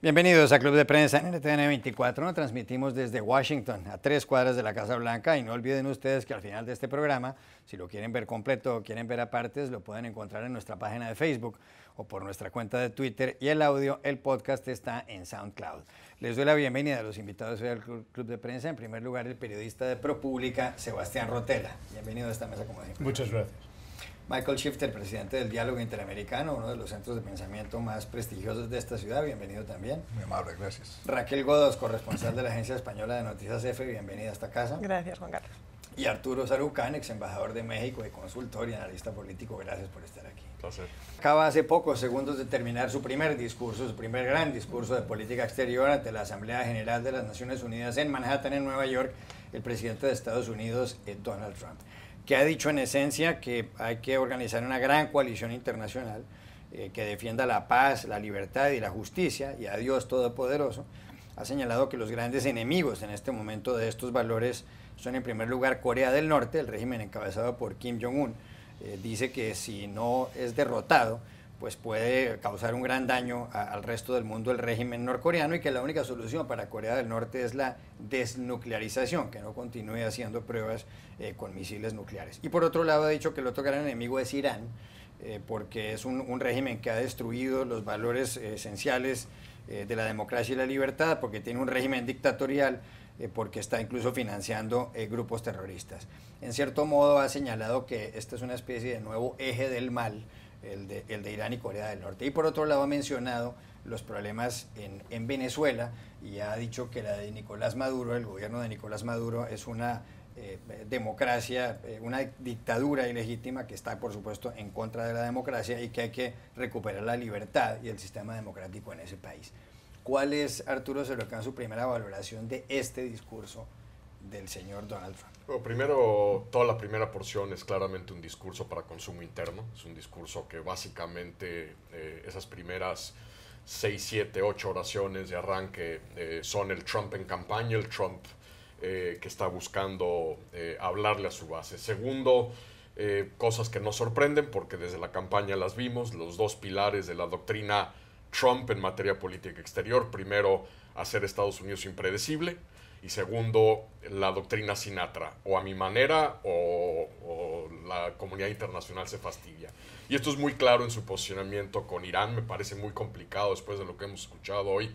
Bienvenidos a Club de Prensa en NTN 24. Nos transmitimos desde Washington, a 3 cuadras de la Casa Blanca. Y no olviden ustedes que al final de este programa, si lo quieren ver completo o quieren ver a partes, lo pueden encontrar en nuestra página de Facebook o por nuestra cuenta de Twitter. Y el audio, el podcast está en SoundCloud. Les doy la bienvenida a los invitados hoy al Club de Prensa. En primer lugar, el periodista de ProPublica, Sebastián Rotela. Bienvenido a esta mesa, como siempre. Muchas gracias. Michael Shifter, presidente del Diálogo Interamericano, uno de los centros de pensamiento más prestigiosos de esta ciudad. Bienvenido también. Muy amable, gracias. Raquel Godos, corresponsal de la Agencia Española de Noticias EFE. Bienvenida a esta casa. Gracias, Juan Carlos. Y Arturo Sarucán, ex embajador de México y consultor y analista político. Gracias por estar aquí. Placer. Acaba hace pocos segundos de terminar su primer discurso, su primer gran discurso de política exterior ante la Asamblea General de las Naciones Unidas en Manhattan, en Nueva York, el presidente de Estados Unidos, Donald Trump, que ha dicho en esencia que hay que organizar una gran coalición internacional que defienda la paz, la libertad y la justicia, y a Dios Todopoderoso. Ha señalado que los grandes enemigos en este momento de estos valores son, en primer lugar, Corea del Norte, el régimen encabezado por Kim Jong-un. Dice que si no es derrotado, pues puede causar un gran daño al resto del mundo el régimen norcoreano, y que la única solución para Corea del Norte es la desnuclearización, que no continúe haciendo pruebas con misiles nucleares. Y por otro lado ha dicho que el otro gran enemigo es Irán, porque es un régimen que ha destruido los valores esenciales de la democracia y la libertad, porque tiene un régimen dictatorial, porque está incluso financiando grupos terroristas. En cierto modo ha señalado que esta es una especie de nuevo eje del mal, el de Irán y Corea del Norte. Y por otro lado ha mencionado los problemas en Venezuela, y ha dicho que la de Nicolás Maduro, el gobierno de Nicolás Maduro, es una democracia, una dictadura ilegítima que está, por supuesto, en contra de la democracia, y que hay que recuperar la libertad y el sistema democrático en ese país. ¿Cuál es, Arturo Sarucán, su primera valoración de este discurso del señor Donald Trump? Bueno, primero, toda la primera porción es claramente un discurso para consumo interno. Es un discurso que básicamente esas primeras 6, 7, 8 oraciones de arranque son el Trump en campaña, el Trump que está buscando hablarle a su base. Segundo, cosas que nos sorprenden porque desde la campaña las vimos, los dos pilares de la doctrina Trump en materia política exterior. Primero, hacer Estados Unidos impredecible. Y segundo, la doctrina Sinatra, o a mi manera o la comunidad internacional se fastidia. Y esto es muy claro en su posicionamiento con Irán. Me parece muy complicado después de lo que hemos escuchado hoy,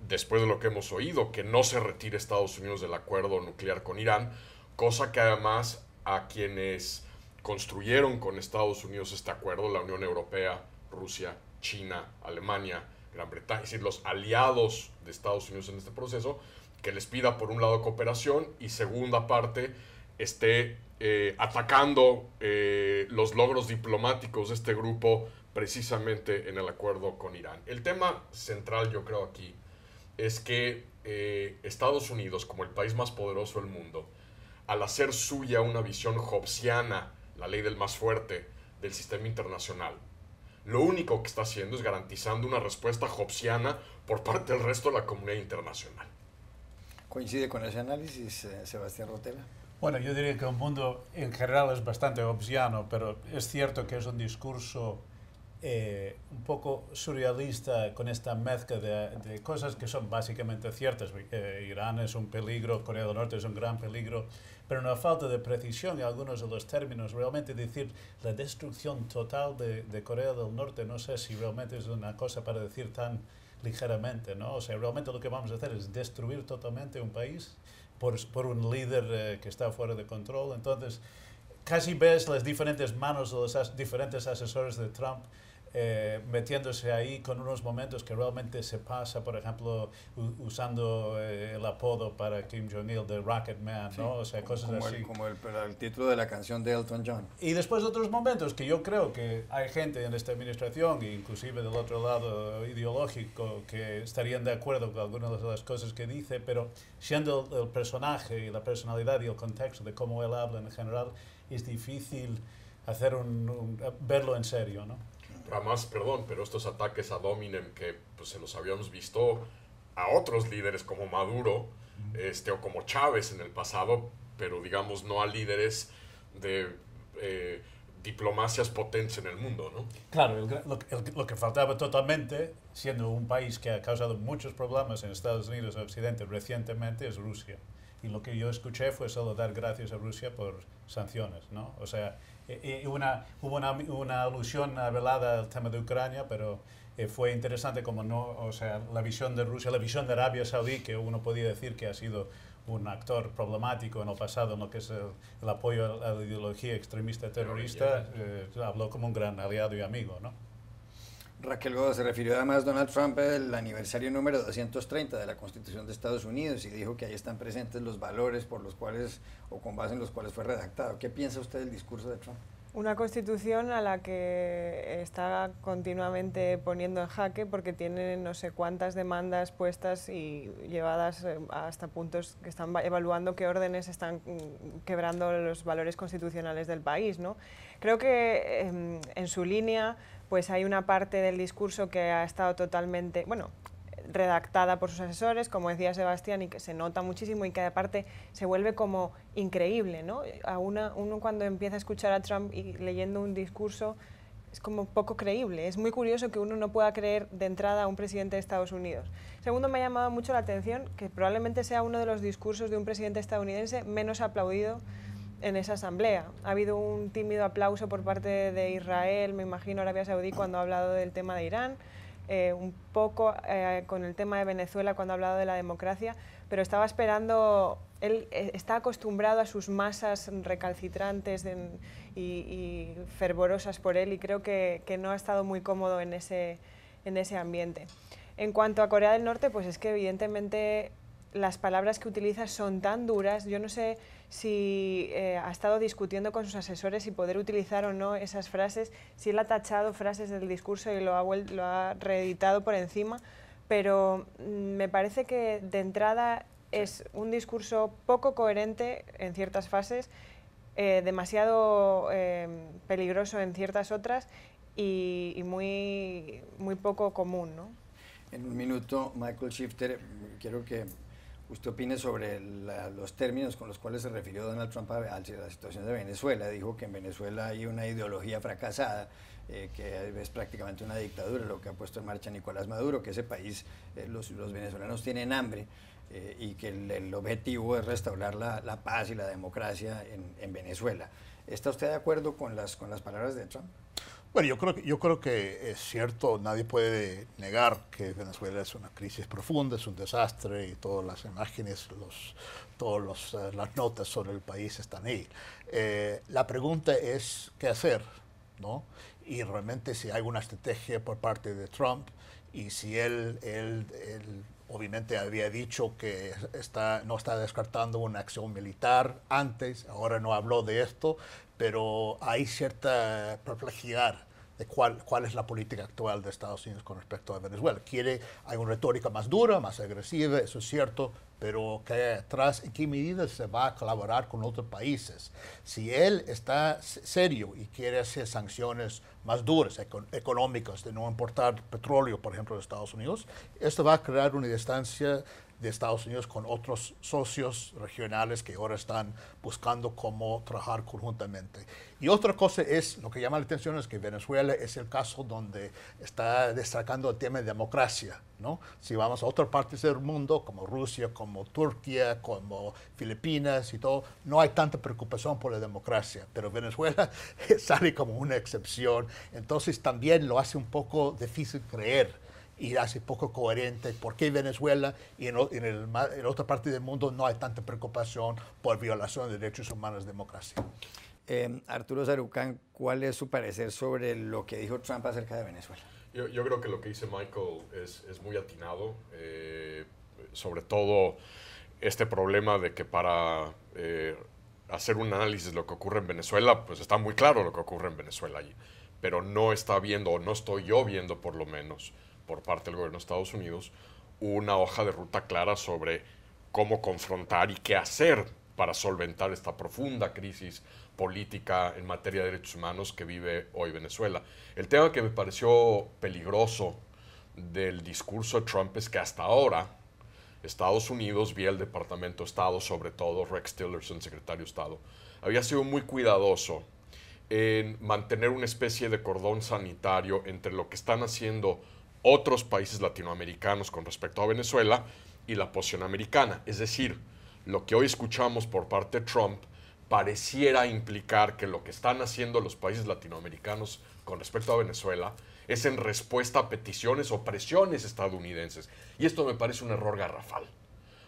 después de lo que hemos oído, que no se retire Estados Unidos del acuerdo nuclear con Irán, cosa que además a quienes construyeron con Estados Unidos este acuerdo, la Unión Europea, Rusia, China, Alemania, Gran Bretaña, es decir, los aliados de Estados Unidos en este proceso, que les pida por un lado cooperación y segunda parte esté atacando los logros diplomáticos de este grupo precisamente en el acuerdo con Irán. El tema central, yo creo, aquí es que Estados Unidos, como el país más poderoso del mundo, al hacer suya una visión hobbesiana, la ley del más fuerte del sistema internacional, lo único que está haciendo es garantizando una respuesta hobbesiana por parte del resto de la comunidad internacional. ¿Coincide con ese análisis, Sebastián Rotela? Bueno, yo diría que el mundo en general es bastante hobbesiano, pero es cierto que es un discurso un poco surrealista, con esta mezcla de cosas que son básicamente ciertas. Irán es un peligro, Corea del Norte es un gran peligro, pero una falta de precisión en algunos de los términos. Realmente decir la destrucción total de Corea del Norte, no sé si realmente es una cosa para decir tan ligeramente, ¿no? O sea, realmente lo que vamos a hacer es destruir totalmente un país por un líder que está fuera de control. Entonces, casi ves las diferentes manos de los diferentes asesores de Trump metiéndose ahí con unos momentos que realmente se pasa, por ejemplo, usando el apodo para Kim Jong-il de Rocket Man, ¿no? O sea, cosas así. Como el título de la canción de Elton John. Y después otros momentos que yo creo que hay gente en esta administración, inclusive del otro lado ideológico, que estarían de acuerdo con algunas de las cosas que dice, pero siendo el personaje y la personalidad y el contexto de cómo él habla en general, es difícil hacer verlo en serio, ¿no? Además, perdón, pero estos ataques ad hominem que pues, se los habíamos visto a otros líderes como Maduro o como Chávez en el pasado, pero digamos no a líderes de diplomacia es potencia en el mundo, ¿no? Claro, lo que faltaba totalmente, siendo un país que ha causado muchos problemas en Estados Unidos y Occidente recientemente, es Rusia. Y lo que yo escuché fue solo dar gracias a Rusia por sanciones, ¿no? O sea, hubo una alusión velada al tema de Ucrania, pero fue interesante como no, o sea, la visión de Rusia, la visión de Arabia Saudí, que uno podía decir que ha sido un actor problemático en el pasado en lo que es el apoyo a la ideología extremista terrorista, habló como un gran aliado y amigo, ¿no? Raquel Godo, se refirió además Donald Trump al aniversario número 230 de la Constitución de Estados Unidos y dijo que ahí están presentes los valores por los cuales o con base en los cuales fue redactado. ¿Qué piensa usted del discurso de Trump? Una constitución a la que está continuamente poniendo en jaque porque tiene no sé cuántas demandas puestas y llevadas hasta puntos que están evaluando qué órdenes están quebrando los valores constitucionales del país, ¿no? Creo que en su línea pues hay una parte del discurso que ha estado totalmente, bueno, redactada por sus asesores, como decía Sebastián, y que se nota muchísimo y que aparte se vuelve como increíble, ¿no? Uno cuando empieza a escuchar a Trump y leyendo un discurso es como poco creíble. Es muy curioso que uno no pueda creer de entrada a un presidente de Estados Unidos. Segundo, me ha llamado mucho la atención que probablemente sea uno de los discursos de un presidente estadounidense menos aplaudido en esa asamblea. Ha habido un tímido aplauso por parte de Israel, me imagino Arabia Saudí, cuando ha hablado del tema de Irán, un poco con el tema de Venezuela cuando ha hablado de la democracia, pero estaba esperando, él está acostumbrado a sus masas recalcitrantes y fervorosas por él y creo que no ha estado muy cómodo en ese ambiente. En cuanto a Corea del Norte, pues es que evidentemente las palabras que utiliza son tan duras. Yo no sé si ha estado discutiendo con sus asesores si poder utilizar o no esas frases, si él ha tachado frases del discurso y lo ha reeditado por encima, pero me parece que de entrada es un discurso poco coherente en ciertas fases, demasiado peligroso en ciertas otras y muy poco común, ¿no? En un minuto, Michael Shifter, quiero que usted opine sobre los términos con los cuales se refirió Donald Trump a la situación de Venezuela. Dijo que en Venezuela hay una ideología fracasada, que es prácticamente una dictadura, lo que ha puesto en marcha Nicolás Maduro, que ese país, los venezolanos tienen hambre y que el objetivo es restaurar la paz y la democracia en Venezuela. ¿Está usted de acuerdo con las palabras de Trump? Bueno, yo creo que es cierto, nadie puede negar que Venezuela es una crisis profunda, es un desastre y todas las imágenes, las notas sobre el país están ahí. La pregunta es qué hacer, ¿no? Y realmente si hay una estrategia por parte de Trump y si él obviamente había dicho que no está descartando una acción militar antes, ahora no habló de esto, pero hay cierta perplejidad de cuál es la política actual de Estados Unidos con respecto a Venezuela. Hay una retórica más dura, más agresiva, eso es cierto, pero ¿en qué medida se va a colaborar con otros países? Si él está serio y quiere hacer sanciones más duras, económicas, de no importar petróleo, por ejemplo, de Estados Unidos, esto va a crear una distancia de Estados Unidos con otros socios regionales que ahora están buscando cómo trabajar conjuntamente. Y otra cosa es, lo que llama la atención es que Venezuela es el caso donde está destacando el tema de democracia, ¿no? Si vamos a otras partes del mundo, como Rusia, como Turquía, como Filipinas y todo, no hay tanta preocupación por la democracia, pero Venezuela sale como una excepción, entonces también lo hace un poco difícil creer y hace poco coherente por qué Venezuela y en otra parte del mundo no hay tanta preocupación por violación de derechos humanos y democracia. Arturo Sarucán, ¿cuál es su parecer sobre lo que dijo Trump acerca de Venezuela? Yo creo que lo que dice Michael es muy atinado, sobre todo este problema de que para hacer un análisis de lo que ocurre en Venezuela, pues está muy claro lo que ocurre en Venezuela allí, pero no está viendo, o no estoy yo viendo por lo menos, por parte del gobierno de Estados Unidos, una hoja de ruta clara sobre cómo confrontar y qué hacer para solventar esta profunda crisis política en materia de derechos humanos que vive hoy Venezuela. El tema que me pareció peligroso del discurso de Trump es que hasta ahora Estados Unidos, vía el Departamento de Estado, sobre todo Rex Tillerson, secretario de Estado, había sido muy cuidadoso en mantener una especie de cordón sanitario entre lo que están haciendo otros países latinoamericanos con respecto a Venezuela y la posición americana. Es decir, lo que hoy escuchamos por parte de Trump pareciera implicar que lo que están haciendo los países latinoamericanos con respecto a Venezuela es en respuesta a peticiones o presiones estadounidenses. Y esto me parece un error garrafal.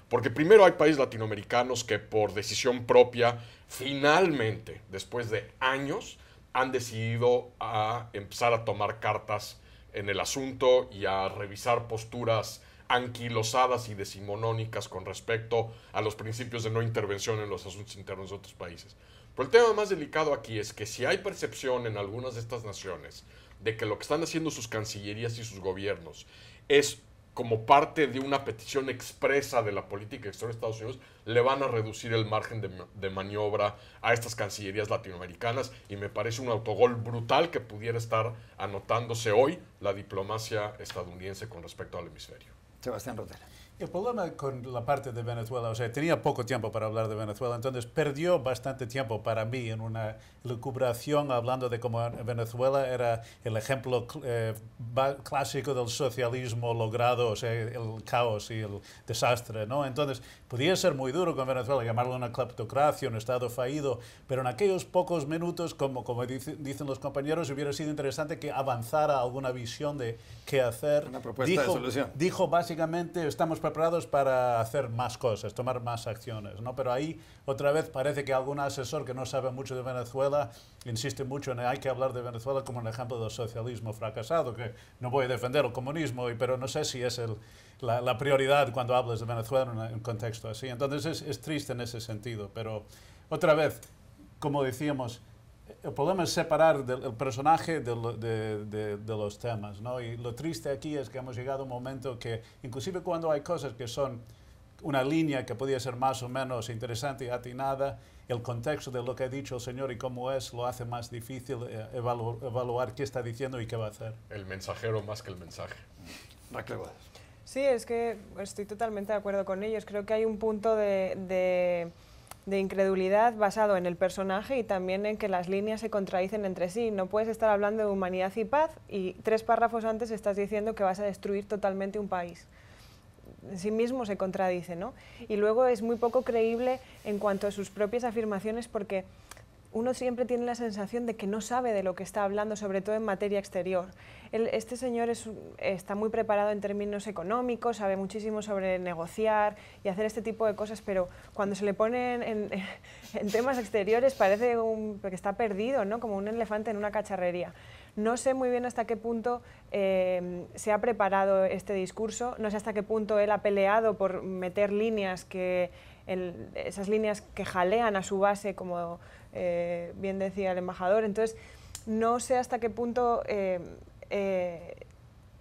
Porque primero hay países latinoamericanos que por decisión propia, finalmente, después de años, han decidido a empezar a tomar cartas en el asunto y a revisar posturas anquilosadas y decimonónicas con respecto a los principios de no intervención en los asuntos internos de otros países. Pero el tema más delicado aquí es que si hay percepción en algunas de estas naciones de que lo que están haciendo sus cancillerías y sus gobiernos es como parte de una petición expresa de la política exterior de Estados Unidos, le van a reducir el margen de maniobra a estas cancillerías latinoamericanas, y me parece un autogol brutal que pudiera estar anotándose hoy la diplomacia estadounidense con respecto al hemisferio. Sebastián Rotella. El problema con la parte de Venezuela, o sea, tenía poco tiempo para hablar de Venezuela, entonces perdió bastante tiempo para mí en una lucubración hablando de cómo Venezuela era el ejemplo clásico del socialismo logrado, o sea, el caos y el desastre, ¿no? Entonces, podía ser muy duro con Venezuela, llamarlo una cleptocracia, un estado fallido, pero en aquellos pocos minutos, como dicen los compañeros, hubiera sido interesante que avanzara alguna visión de qué hacer. Una propuesta de solución. Dijo básicamente, estamos preparados para hacer más cosas, tomar más acciones, ¿no? Pero ahí, otra vez, parece que algún asesor que no sabe mucho de Venezuela insiste mucho en que hay que hablar de Venezuela como un ejemplo del socialismo fracasado, que no voy a defender el comunismo, pero no sé si es la prioridad cuando hablas de Venezuela en un contexto así. Entonces es triste en ese sentido, pero otra vez, como decíamos, el problema es separar el personaje de los temas, ¿no? Y lo triste aquí es que hemos llegado a un momento que, inclusive cuando hay cosas que son una línea que podría ser más o menos interesante y atinada, el contexto de lo que ha dicho el señor y cómo es lo hace más difícil evaluar qué está diciendo y qué va a hacer. El mensajero más que el mensaje. Raquel Guadas. Sí, es que estoy totalmente de acuerdo con ellos. Creo que hay un punto de incredulidad basado en el personaje y también en que las líneas se contradicen entre sí. No puedes estar hablando de humanidad y paz y 3 párrafos antes estás diciendo que vas a destruir totalmente un país. En sí mismo se contradice, ¿no? Y luego es muy poco creíble en cuanto a sus propias afirmaciones, porque uno siempre tiene la sensación de que no sabe de lo que está hablando, sobre todo en materia exterior. Este señor está muy preparado en términos económicos, sabe muchísimo sobre negociar y hacer este tipo de cosas, pero cuando se le pone en temas exteriores parece que está perdido, ¿no? Como un elefante en una cacharrería. No sé muy bien hasta qué punto se ha preparado este discurso, no sé hasta qué punto él ha peleado por meter líneas esas líneas que jalean a su base, como bien decía el embajador. Entonces, no sé hasta qué punto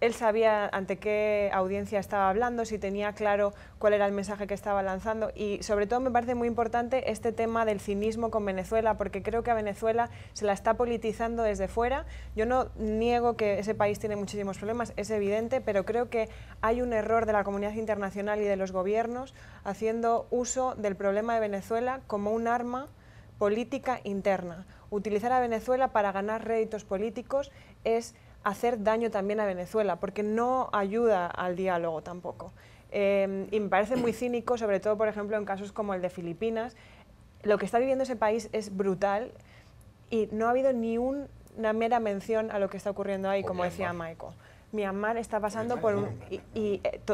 él sabía ante qué audiencia estaba hablando, si tenía claro cuál era el mensaje que estaba lanzando, y sobre todo me parece muy importante este tema del cinismo con Venezuela, porque creo que a Venezuela se la está politizando desde fuera. Yo no niego que ese país tiene muchísimos problemas, es evidente, pero creo que hay un error de la comunidad internacional y de los gobiernos haciendo uso del problema de Venezuela como un arma política interna. Utilizar a Venezuela para ganar réditos políticos es hacer daño también a Venezuela, porque no ayuda al diálogo tampoco. Y me parece muy cínico, sobre todo, por ejemplo, en casos como el de Filipinas. Lo que está viviendo ese país es brutal y no ha habido ni una mera mención a lo que está ocurriendo ahí, como decía Michael. Myanmar está pasando por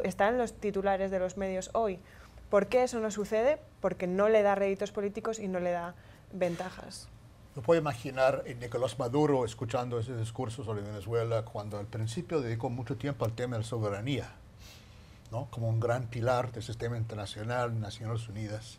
está en los titulares de los medios hoy. ¿Por qué eso no sucede? Porque no le da réditos políticos y no le da ventajas. No puedo imaginar a Nicolás Maduro escuchando ese discurso sobre Venezuela cuando al principio dedicó mucho tiempo al tema de la soberanía, ¿no? Como un gran pilar del sistema internacional, Naciones Unidas,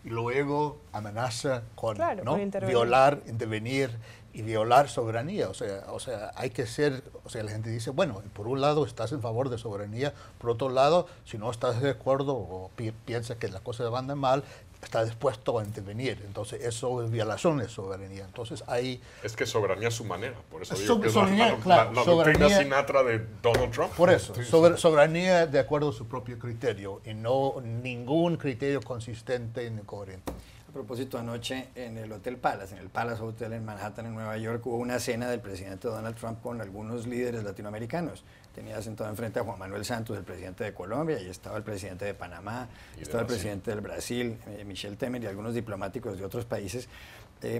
y luego amenaza con, claro, ¿no? con violar, intervenir y violar soberanía. O sea, hay que ser, o sea, la gente dice, bueno, por un lado estás en favor de soberanía, por otro lado, si no estás de acuerdo o piensas que las cosas van mal, está dispuesto a intervenir. Entonces, eso es violación de soberanía. Entonces, ahí... Es que soberanía es su manera. Por eso digo que es la doctrina Sinatra de Donald Trump. Por eso, soberanía de acuerdo a su propio criterio y no ningún criterio consistente ni coherente. propósito, anoche en el Hotel Palace, en el Palace Hotel en Manhattan, en Nueva York, hubo una cena del presidente Donald Trump con algunos líderes latinoamericanos. Tenía sentado enfrente a Juan Manuel Santos, el presidente de Colombia, y estaba el presidente de Panamá, estaba el presidente del Brasil, Michel Temer, y algunos diplomáticos de otros países.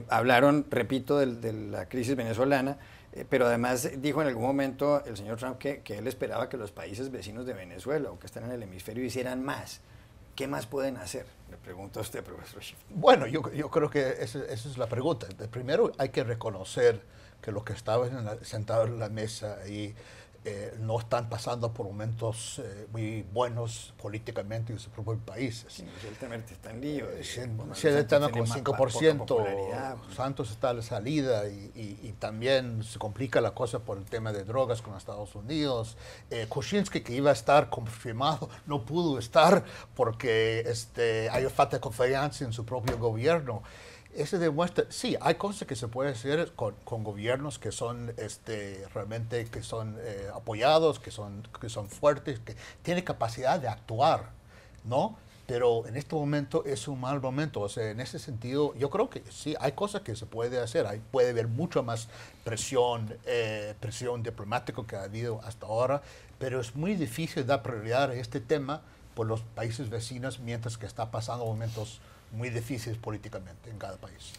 Hablaron, repito, de la crisis venezolana, pero además dijo en algún momento el señor Trump que él esperaba que los países vecinos de Venezuela o que están en el hemisferio hicieran más. ¿Qué más pueden hacer? Le pregunto a usted, profesor Schiff. Bueno, yo creo que esa es la pregunta. Primero hay que reconocer que los que estaban sentados en la mesa y no están pasando por momentos muy buenos políticamente en su propio país. Sí, Michel Temer está en lío. Se está con 5%, Santos está a la salida y también se complica la cosa por el tema de drogas con Estados Unidos. Kuczynski, que iba a estar confirmado, no pudo estar porque hay falta de confianza en su propio gobierno. Eso demuestra, sí, hay cosas que se pueden hacer con gobiernos que son realmente apoyados, que son fuertes, que tienen capacidad de actuar, ¿no? Pero en este momento es un mal momento. O sea, en ese sentido, yo creo que sí, hay cosas que se puede hacer. Puede haber mucha más presión diplomática que ha habido hasta ahora, pero es muy difícil dar prioridad a este tema por los países vecinos mientras que está pasando momentos muy difíciles políticamente en cada país.